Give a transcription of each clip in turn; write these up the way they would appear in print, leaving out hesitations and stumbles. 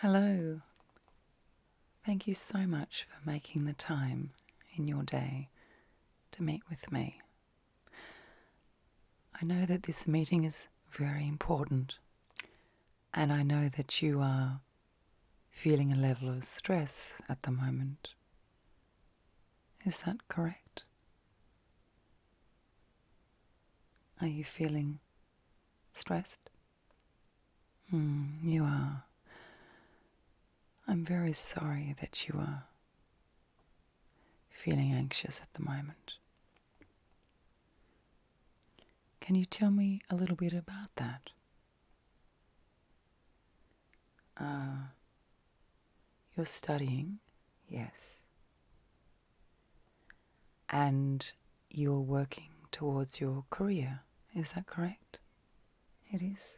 Hello. Thank you so much for making the time in your day to meet with me. I know that this meeting is very important, and I know that you are feeling a level of stress at the moment. Is that correct? Are you feeling stressed? You are. I'm very sorry that you are feeling anxious at the moment. Can you tell me a little bit about that? You're studying, yes. And you're working towards your career, is that correct? It is.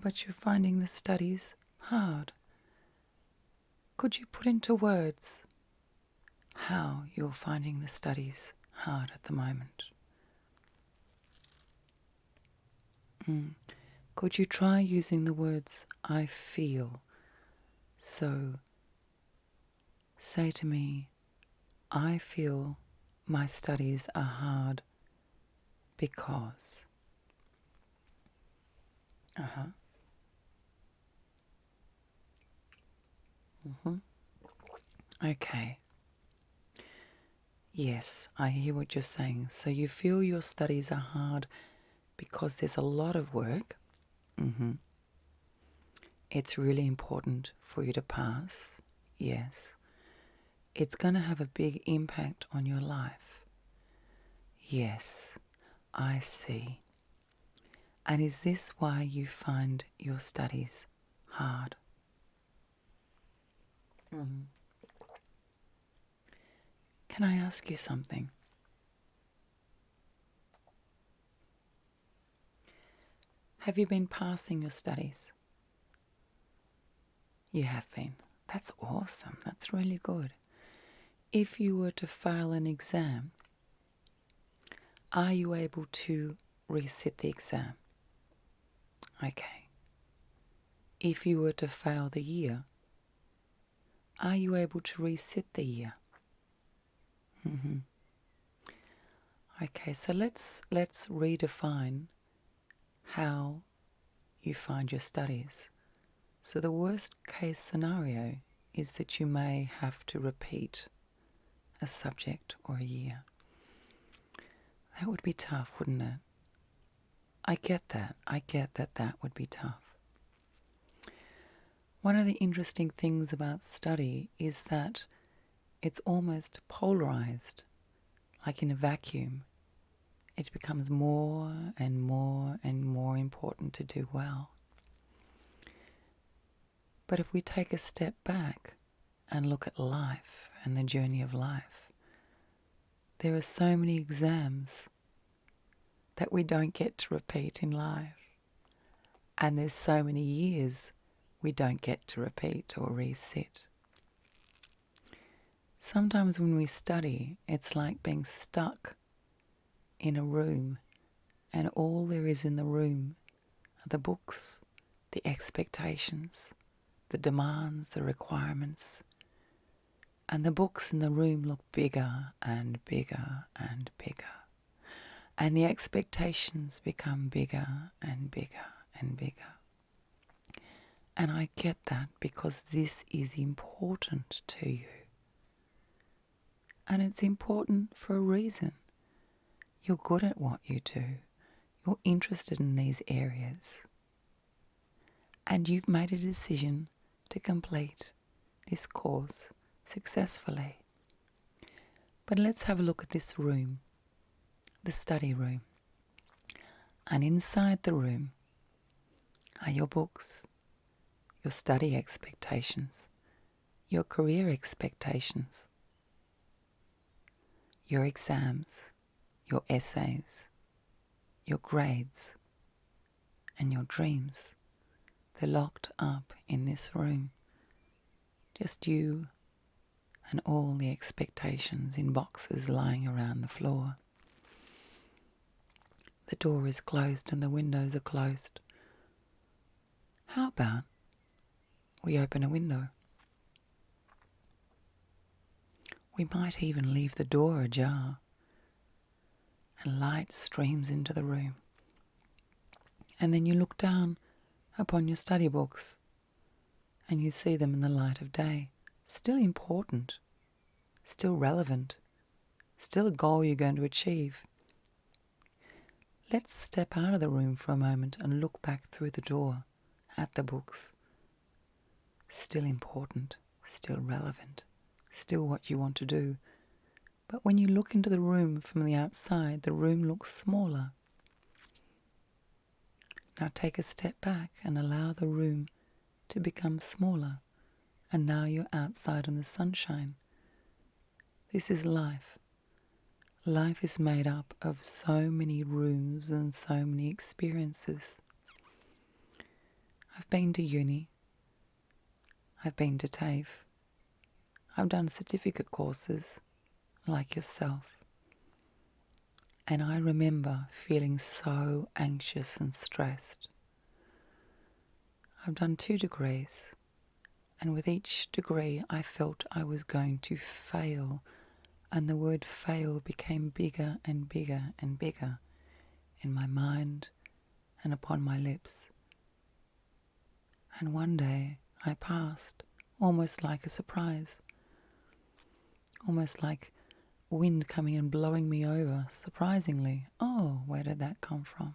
But you're finding the studies hard. Could you put into words how you're finding the studies hard at the moment? Could you try using the words I feel? So, say to me, I feel my studies are hard because. Okay. Yes, I hear what you're saying. So you feel your studies are hard because there's a lot of work. It's really important for you to pass. Yes. It's going to have a big impact on your life. Yes, I see. And is this why you find your studies hard? Can I ask you something? Have you been passing your studies? You have been. That's awesome. That's really good. If you were to fail an exam, are you able to resit the exam? Okay. If you were to fail the year, are you able to resit the year? Okay, so let's redefine how you find your studies. So the worst case scenario is that you may have to repeat a subject or a year. That would be tough, wouldn't it? I get that. I get that that would be tough. One of the interesting things about study is that it's almost polarized, like in a vacuum. It becomes more and more and more important to do well. But if we take a step back and look at life and the journey of life, there are so many exams that we don't get to repeat in life. And there's so many years we don't get to repeat or resit. Sometimes when we study, it's like being stuck in a room, and all there is in the room are the books, the expectations, the demands, the requirements. And the books in the room look bigger and bigger and bigger. And the expectations become bigger and bigger and bigger. And I get that because this is important to you. And it's important for a reason. You're good at what you do. You're interested in these areas. And you've made a decision to complete this course successfully. But let's have a look at this room, the study room. And inside the room are your books, your study expectations, your career expectations, your exams, your essays, your grades, and your dreams. They're locked up in this room. Just you and all the expectations in boxes lying around the floor. The door is closed and the windows are closed. How about we open a window? We might even leave the door ajar and light streams into the room. And then you look down upon your study books and you see them in the light of day. Still important, still relevant, still a goal you're going to achieve. Let's step out of the room for a moment and look back through the door at the books. Still important, still relevant, still what you want to do. But when you look into the room from the outside, the room looks smaller. Now take a step back and allow the room to become smaller. And now you're outside in the sunshine. This is life. Life is made up of so many rooms and so many experiences. I've been to uni. I've been to TAFE. I've done certificate courses like yourself. And I remember feeling so anxious and stressed. I've done 2 degrees. And with each degree, I felt I was going to fail. And the word fail became bigger and bigger and bigger in my mind and upon my lips. And one day I passed, almost like a surprise. Almost like wind coming and blowing me over, surprisingly. Oh, where did that come from?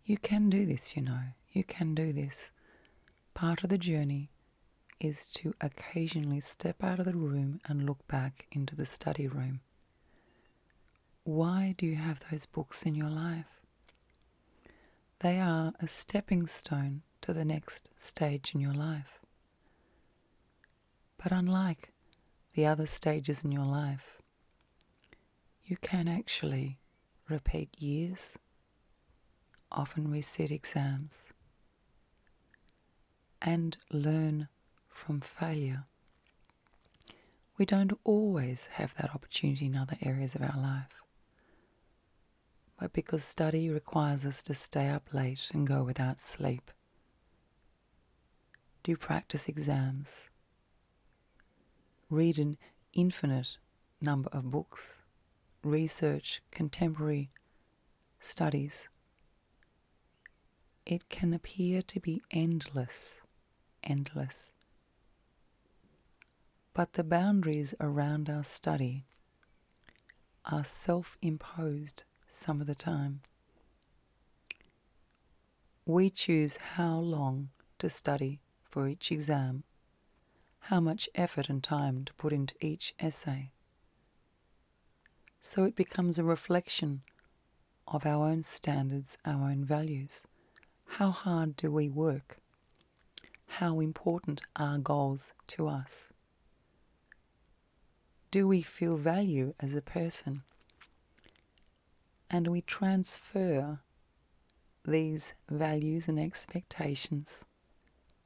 You can do this, you know. You can do this. Part of the journey is to occasionally step out of the room and look back into the study room. Why do you have those books in your life? They are a stepping stone to the next stage in your life. But unlike the other stages in your life, you can actually repeat years, often resit exams, and learn from failure. We don't always have that opportunity in other areas of our life. But because study requires us to stay up late and go without sleep, do practice exams, read an infinite number of books, research contemporary studies, it can appear to be endless. But the boundaries around our study are self-imposed some of the time. We choose how long to study for each exam, how much effort and time to put into each essay. So it becomes a reflection of our own standards, our own values. How hard do we work? How important are goals to us? Do we feel value as a person? And we transfer these values and expectations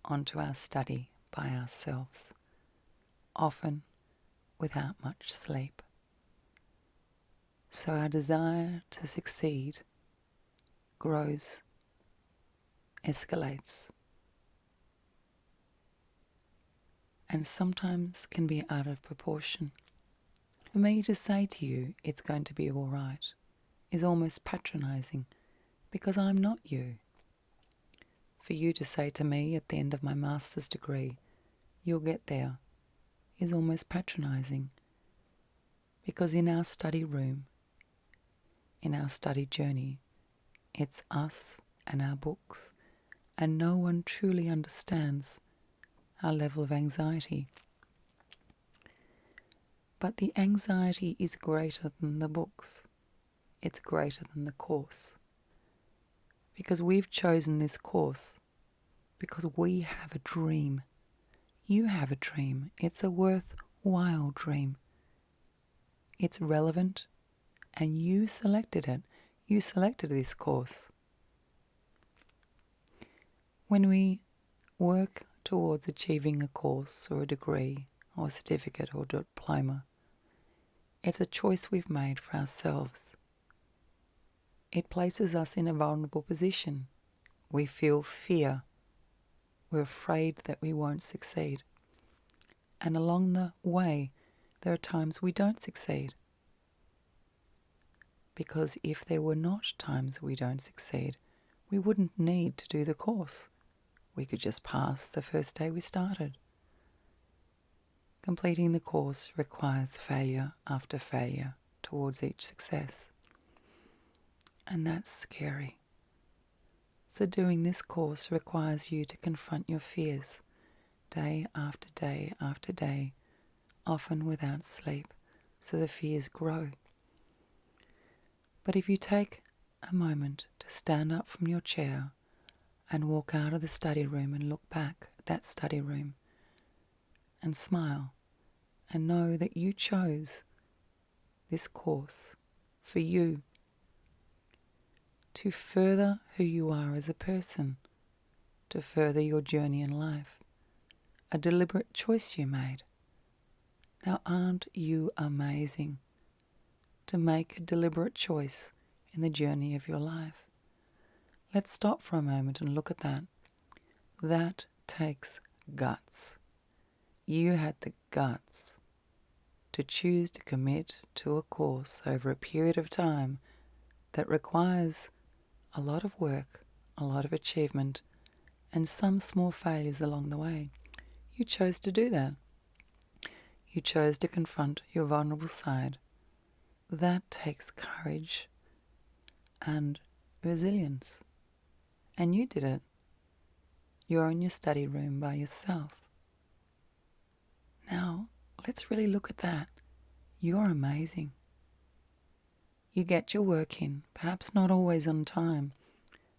onto our study by ourselves, often without much sleep. So our desire to succeed grows, escalates, and sometimes can be out of proportion. For me to say to you, it's going to be all right, is almost patronizing, because I'm not you. For you to say to me at the end of my master's degree, you'll get there, is almost patronizing, because in our study room, in our study journey, it's us and our books, and no one truly understands our level of anxiety. But the anxiety is greater than the books. It's greater than the course. Because we've chosen this course because we have a dream. You have a dream. It's a worthwhile dream. It's relevant, and you selected it. You selected this course. When we work towards achieving a course or a degree or a certificate or diploma, it's a choice we've made for ourselves. It places us in a vulnerable position. We feel fear. We're afraid that we won't succeed. And along the way, there are times we don't succeed. Because if there were not times we don't succeed, we wouldn't need to do the course. We could just pass the first day we started. Completing the course requires failure after failure towards each success. And that's scary. So doing this course requires you to confront your fears day after day after day, often without sleep, so the fears grow. But if you take a moment to stand up from your chair and walk out of the study room and look back at that study room and smile and know that you chose this course for you to further who you are as a person, to further your journey in life, a deliberate choice you made. Now, aren't you amazing to make a deliberate choice in the journey of your life? Let's stop for a moment and look at that. That takes guts. You had the guts to choose to commit to a course over a period of time that requires a lot of work, a lot of achievement, and some small failures along the way. You chose to do that. You chose to confront your vulnerable side. That takes courage and resilience. And you did it. You're in your study room by yourself. Now, let's really look at that. You're amazing. You get your work in, perhaps not always on time.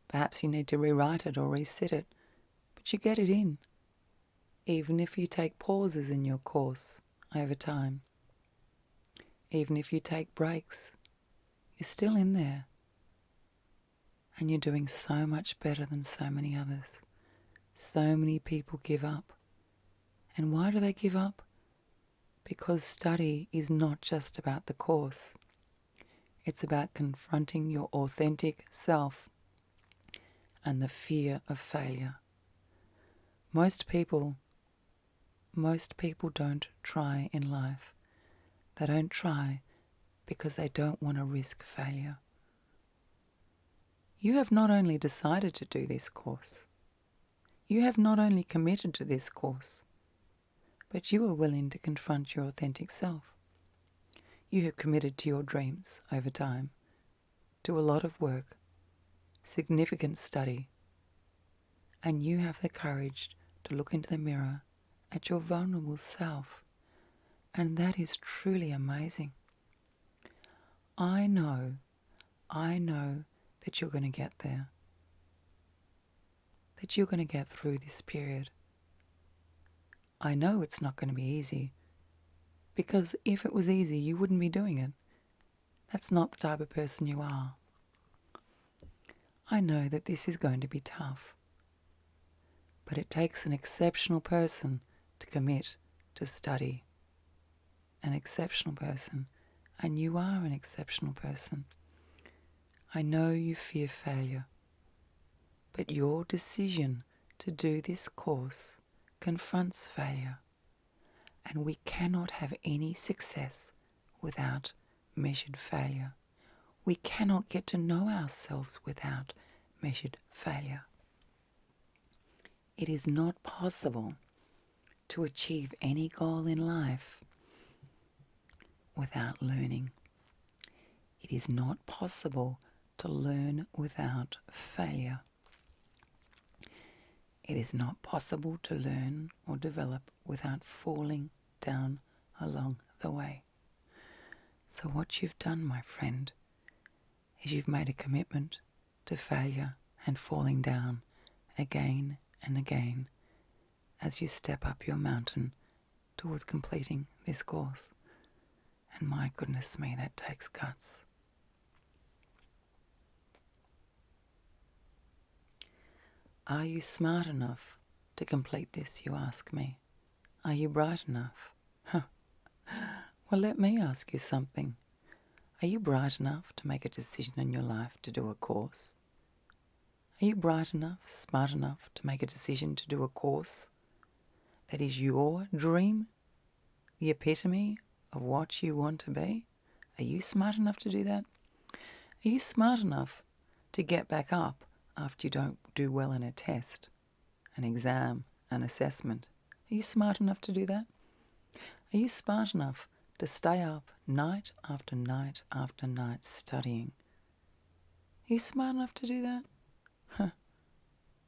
Perhaps you need to rewrite it or resit it, but you get it in. Even if you take pauses in your course over time, even if you take breaks, you're still in there. And you're doing so much better than so many others. So many people give up. And why do they give up? Because study is not just about the course. It's about confronting your authentic self and the fear of failure. Most people don't try in life. They don't try because they don't want to risk failure. You have not only decided to do this course, you have not only committed to this course, but you are willing to confront your authentic self. You have committed to your dreams over time, to a lot of work, significant study, and you have the courage to look into the mirror at your vulnerable self, and that is truly amazing. I know that you're going to get there, that you're going to get through this period. I know it's not going to be easy, because if it was easy, you wouldn't be doing it. That's not the type of person you are. I know that this is going to be tough, but it takes an exceptional person to commit to study. An exceptional person, and you are an exceptional person. I know you fear failure, but your decision to do this course confronts failure, and we cannot have any success without measured failure. We cannot get to know ourselves without measured failure. It is not possible to achieve any goal in life without learning. It is not possible to learn without failure. It is not possible to learn or develop without falling down along the way. So what you've done, my friend, is you've made a commitment to failure and falling down again and again as you step up your mountain towards completing this course. And my goodness me, that takes guts. Are you smart enough to complete this, you ask me? Are you bright enough? Well, let me ask you something. Are you bright enough to make a decision in your life to do a course? Are you bright enough, smart enough to make a decision to do a course that is your dream, the epitome of what you want to be? Are you smart enough to do that? Are you smart enough to get back up after you don't do well in a test, an exam, an assessment? Are you smart enough to do that? Are you smart enough to stay up night after night after night studying? Are you smart enough to do that? Huh,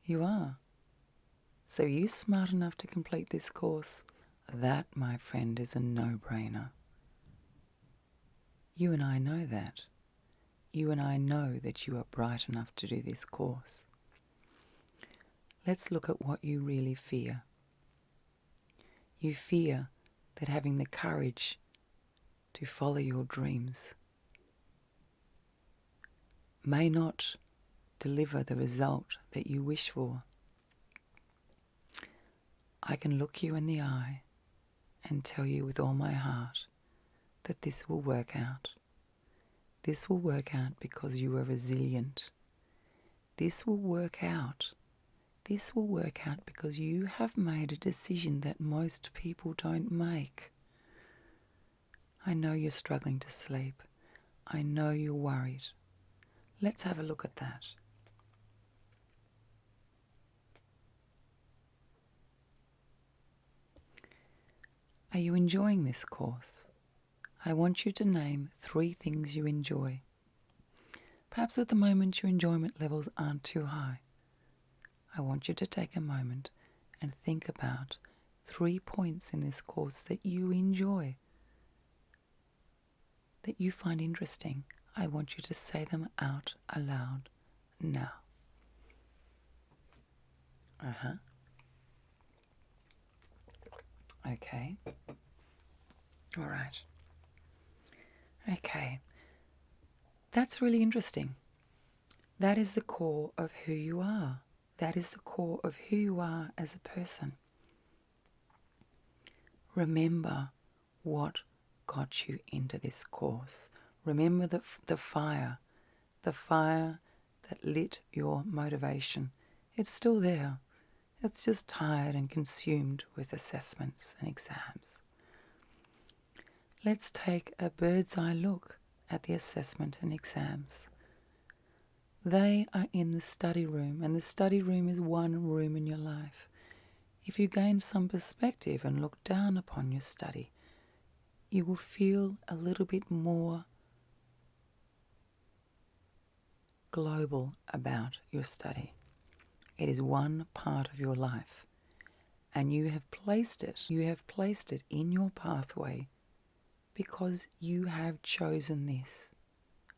you are. So are you smart enough to complete this course? That, my friend, is a no-brainer. You and I know that. You and I know that you are bright enough to do this course. Let's look at what you really fear. You fear that having the courage to follow your dreams may not deliver the result that you wish for. I can look you in the eye and tell you with all my heart that this will work out. This will work out because you are resilient. This will work out. This will work out because you have made a decision that most people don't make. I know you're struggling to sleep. I know you're worried. Let's have a look at that. Are you enjoying this course? I want you to name 3 things you enjoy. Perhaps at the moment your enjoyment levels aren't too high. I want you to take a moment and think about 3 points in this course that you enjoy, that you find interesting. I want you to say them out aloud now. Okay. All right. Okay. That's really interesting. That is the core of who you are. That is the core of who you are as a person. Remember what got you into this course. Remember the fire that lit your motivation. It's still there. It's just tired and consumed with assessments and exams. Let's take a bird's eye look at the assessment and exams. They are in the study room, and the study room is one room in your life. If you gain some perspective and look down upon your study, you will feel a little bit more global about your study. It is one part of your life, and you have placed it in your pathway because you have chosen this,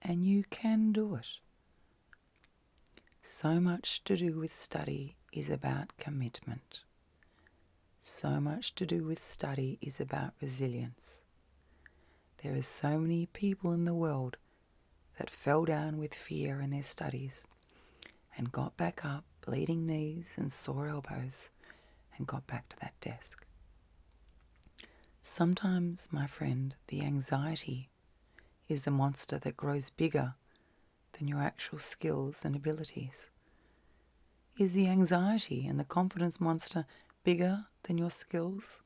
and you can do it. So much to do with study is about commitment. So much to do with study is about resilience. There are so many people in the world that fell down with fear in their studies and got back up, bleeding knees and sore elbows, and got back to that desk. Sometimes, my friend, the anxiety is the monster that grows bigger than your actual skills and abilities. Is the anxiety and the confidence monster bigger than your skills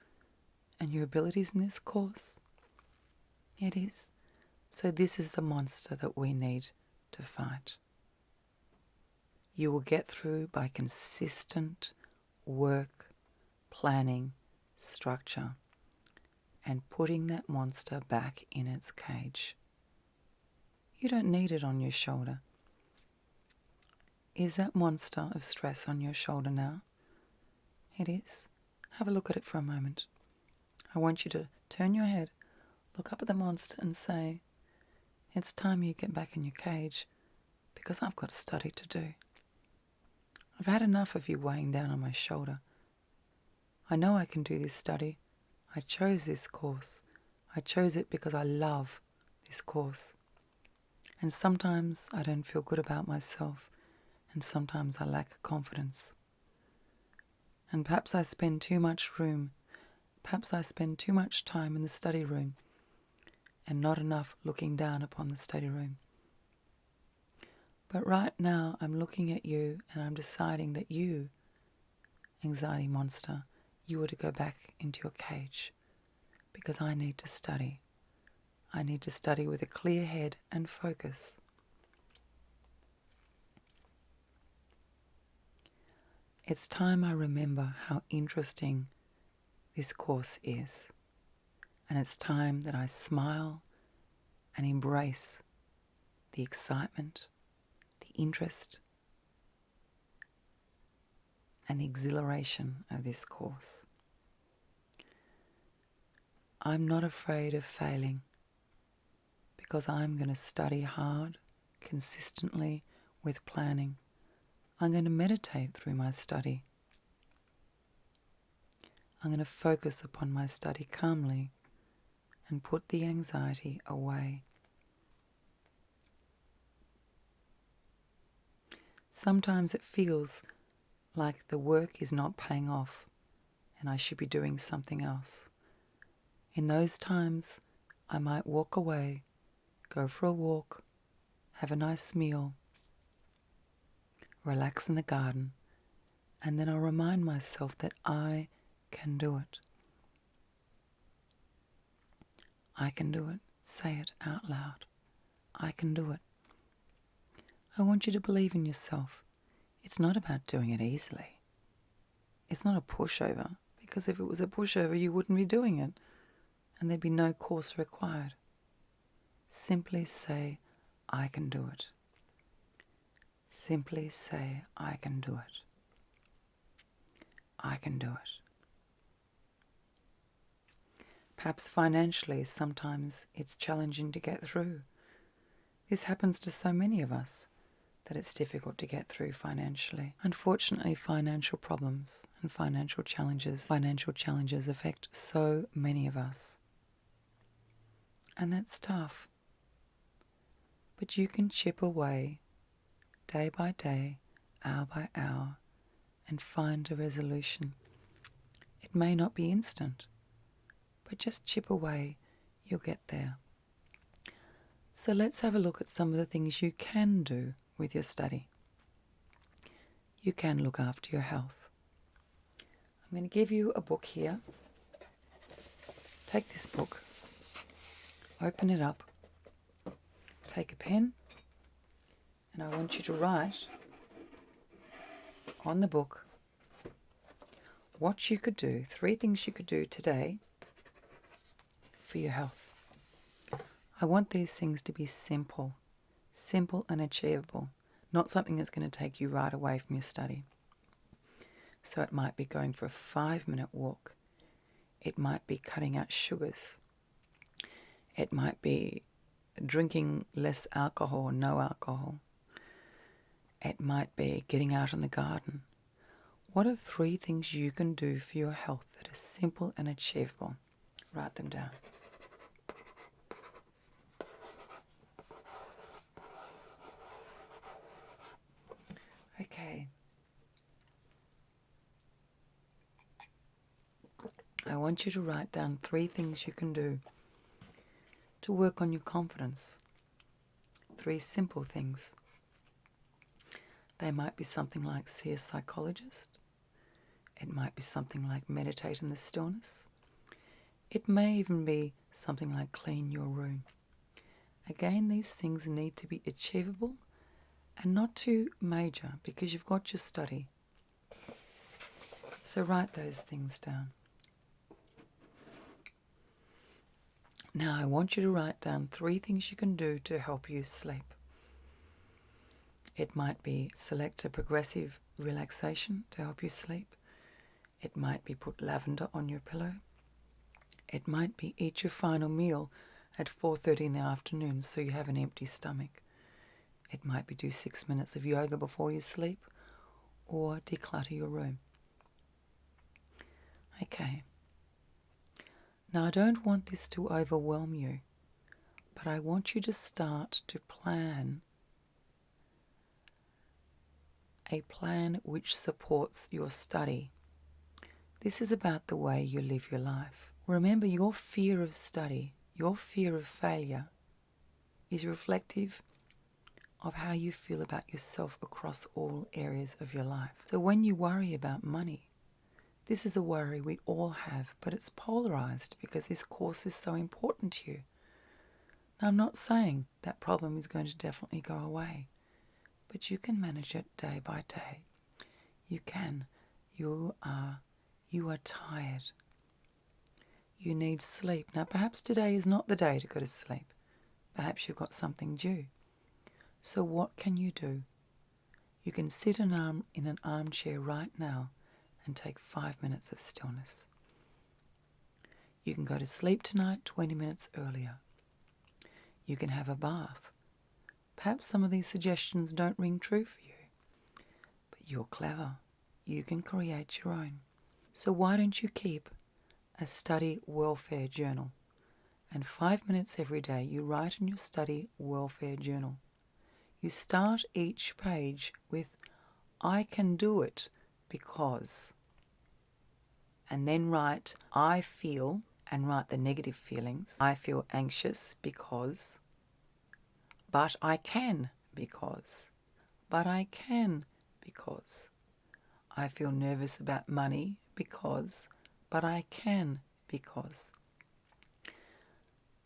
and your abilities in this course? It is. So this is the monster that we need to fight. You will get through by consistent work, planning, structure, and putting that monster back in its cage. You don't need it on your shoulder. Is that monster of stress on your shoulder now? It is. Have a look at it for a moment. I want you to turn your head, look up at the monster and say, it's time you get back in your cage because I've got study to do. I've had enough of you weighing down on my shoulder. I know I can do this study. I chose this course. I chose it because I love this course. And sometimes I don't feel good about myself, and sometimes I lack confidence. And perhaps I spend too much time in the study room and not enough looking down upon the study room. But right now I'm looking at you and I'm deciding that you, anxiety monster, you are to go back into your cage because I need to study. I need to study with a clear head and focus. It's time I remember how interesting this course is. And it's time that I smile and embrace the excitement, the interest, and the exhilaration of this course. I'm not afraid of failing because I'm going to study hard, consistently, with planning. I'm going to meditate through my study. I'm going to focus upon my study calmly and put the anxiety away. Sometimes it feels like the work is not paying off and I should be doing something else. In those times, I might walk away, go for a walk, have a nice meal, relax in the garden, and then I'll remind myself that I can do it. I can do it. Say it out loud. I can do it. I want you to believe in yourself. It's not about doing it easily. It's not a pushover, because if it was a pushover, you wouldn't be doing it, and there'd be no course required. Simply say, I can do it. Simply say, I can do it. I can do it. Perhaps financially, sometimes it's challenging to get through. This happens to so many of us, that it's difficult to get through financially. Unfortunately, financial problems and financial challenges affect so many of us. And that's tough. But you can chip away, day by day, hour by hour, and find a resolution. It may not be instant, but just chip away, you'll get there. So let's have a look at some of the things you can do with your study. You can look after your health. I'm going to give you a book here. Take this book, open it up, take a pen, and I want you to write on the book what you could do, 3 things you could do today for your health. I want these things to be simple and achievable, not something that's going to take you right away from your study. So it might be going for a 5-minute walk. It might be cutting out sugars. It might be drinking less alcohol or no alcohol. It might be getting out in the garden. What are 3 things you can do for your health that are simple and achievable? Write them down. Okay. I want you to write down 3 things you can do to work on your confidence. 3 simple things. They might be something like see a psychologist. It might be something like meditate in the stillness. It may even be something like clean your room. Again, these things need to be achievable and not too major because you've got your study. So write those things down. Now I want you to write down 3 things you can do to help you sleep. It might be select a progressive relaxation to help you sleep. It might be put lavender on your pillow. It might be eat your final meal at 4:30 in the afternoon so you have an empty stomach. It might be do 6 minutes of yoga before you sleep or declutter your room. Okay. Now I don't want this to overwhelm you, but I want you to start to plan a plan which supports your study. This is about the way you live your life. Remember, your fear of study, your fear of failure is reflective of how you feel about yourself across all areas of your life. So when you worry about money, this is a worry we all have, but it's polarized because this course is so important to you. Now, I'm not saying that problem is going to definitely go away, but you can manage it day by day. You can. You are tired. You need sleep. Now, perhaps today is not the day to go to sleep. Perhaps you've got something due. So what can you do? You can sit in an armchair right now and take 5 minutes of stillness. You can go to sleep tonight 20 minutes earlier. You can have a bath. Perhaps some of these suggestions don't ring true for you, but you're clever. You can create your own. So why don't you keep a study welfare journal? And 5 minutes every day you write in your study welfare journal. You start each page with, I can do it because. And then write, I feel, and write the negative feelings. I feel anxious because. But I can because. But I can because. I feel nervous about money because. But I can because.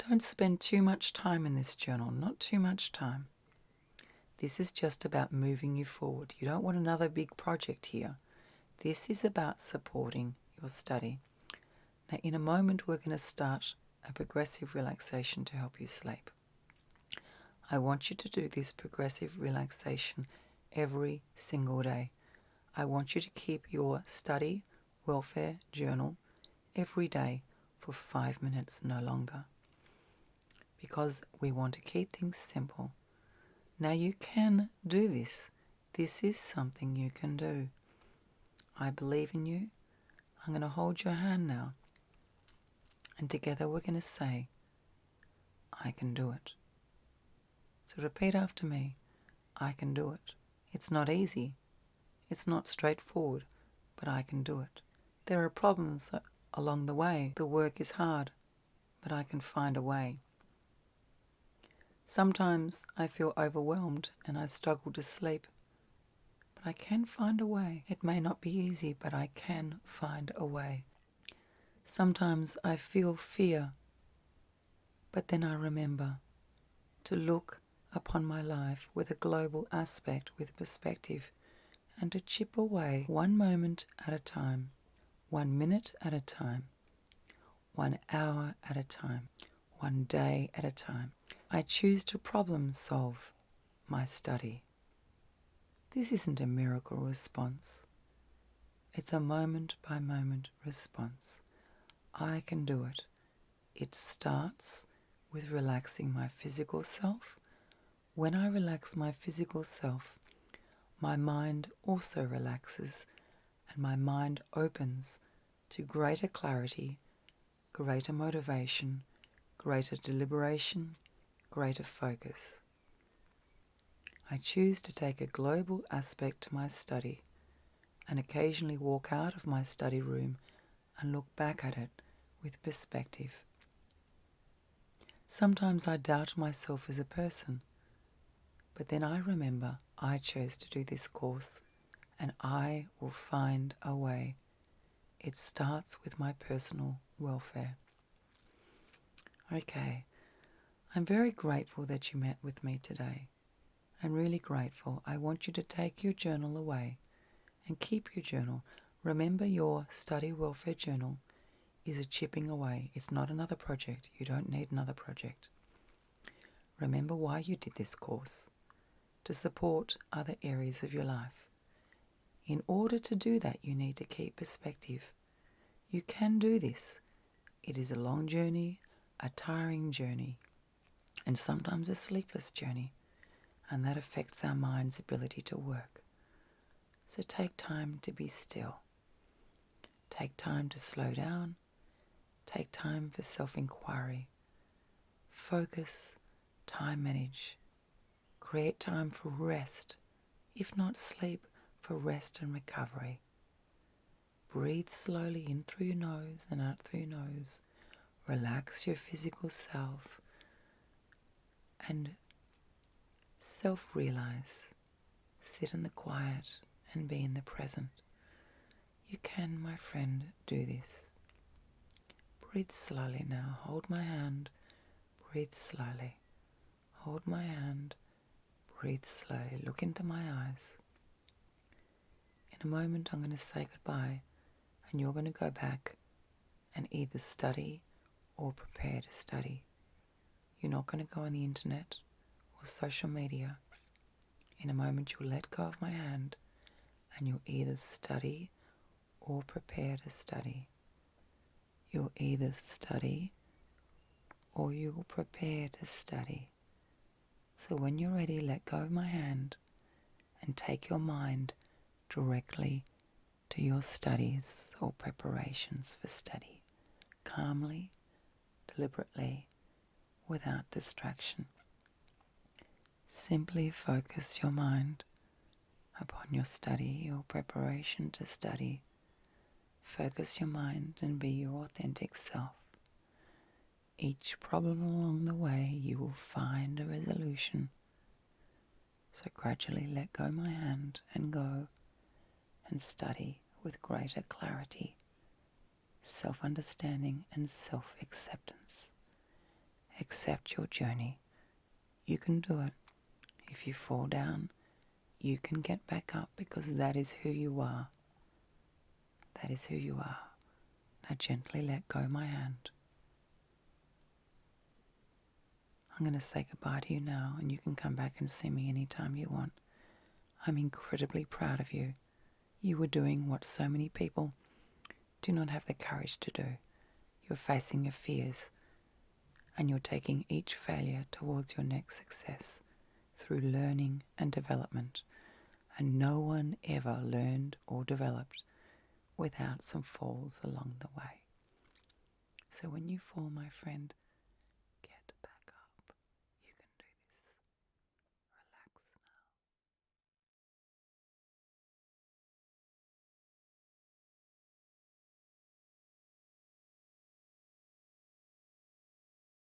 Don't spend too much time in this journal, not too much time. This is just about moving you forward. You don't want another big project here. This is about supporting your study. Now, in a moment, we're going to start a progressive relaxation to help you sleep. I want you to do this progressive relaxation every single day. I want you to keep your study welfare journal every day for 5 minutes, no longer. Because we want to keep things simple. Now you can do this. This is something you can do. I believe in you. I'm going to hold your hand now. And together we're going to say, I can do it. So repeat after me. I can do it. It's not easy. It's not straightforward, but I can do it. There are problems along the way. The work is hard, but I can find a way. Sometimes I feel overwhelmed and I struggle to sleep, but I can find a way. It may not be easy, but I can find a way. Sometimes I feel fear, but then I remember to look upon my life with a global aspect, with perspective, and to chip away 1 moment at a time, 1 minute at a time, 1 hour at a time, 1 day at a time. I choose to problem solve my study. This isn't a miracle response. It's a moment by moment response. I can do it. It starts with relaxing my physical self. When I relax my physical self, my mind also relaxes and my mind opens to greater clarity, greater motivation, greater deliberation, greater focus. I choose to take a global aspect to my study and occasionally walk out of my study room and look back at it with perspective. Sometimes I doubt myself as a person, but then I remember I chose to do this course and I will find a way. It starts with my personal welfare. Okay. I'm very grateful that you met with me today. I'm really grateful. I want you to take your journal away and keep your journal. Remember, your study welfare journal is a chipping away. It's not another project. You don't need another project. Remember why you did this course, to support other areas of your life. In order to do that, you need to keep perspective. You can do this. It is a long journey, a tiring journey, and sometimes a sleepless journey, and that affects our mind's ability to work. So take time to be still. Take time to slow down. Take time for self-inquiry. Focus, time manage. Create time for rest, if not sleep, for rest and recovery. Breathe slowly in through your nose and out through your nose. Relax your physical self and Self-realize. Sit in the quiet and be in the present. You can, my friend, do this. Breathe slowly now. Hold my hand. Breathe slowly. Hold my hand. Breathe slowly. Look into my eyes. In a moment I'm going to say goodbye, and you're going to go back and either study or prepare to study. You're not going to go on the internet or social media. In a moment you'll let go of my hand and you'll either study or prepare to study. You'll either study or you'll prepare to study. So when you're ready, let go of my hand and take your mind directly to your studies or preparations for study, calmly, deliberately, without distraction. Simply focus your mind upon your study or preparation to study. Focus your mind and be your authentic self. Each problem along the way you will find a resolution. So gradually let go my hand and go and study with greater clarity, self-understanding and self-acceptance. Accept your journey. You can do it. If you fall down, you can get back up because that is who you are. That is who you are. Now gently let go my hand. I'm going to say goodbye to you now, and you can come back and see me anytime you want. I'm incredibly proud of you. You were doing what so many people do not have the courage to do. You're facing your fears, and you're taking each failure towards your next success through learning and development. And no one ever learned or developed without some falls along the way. So when you fall, my friend,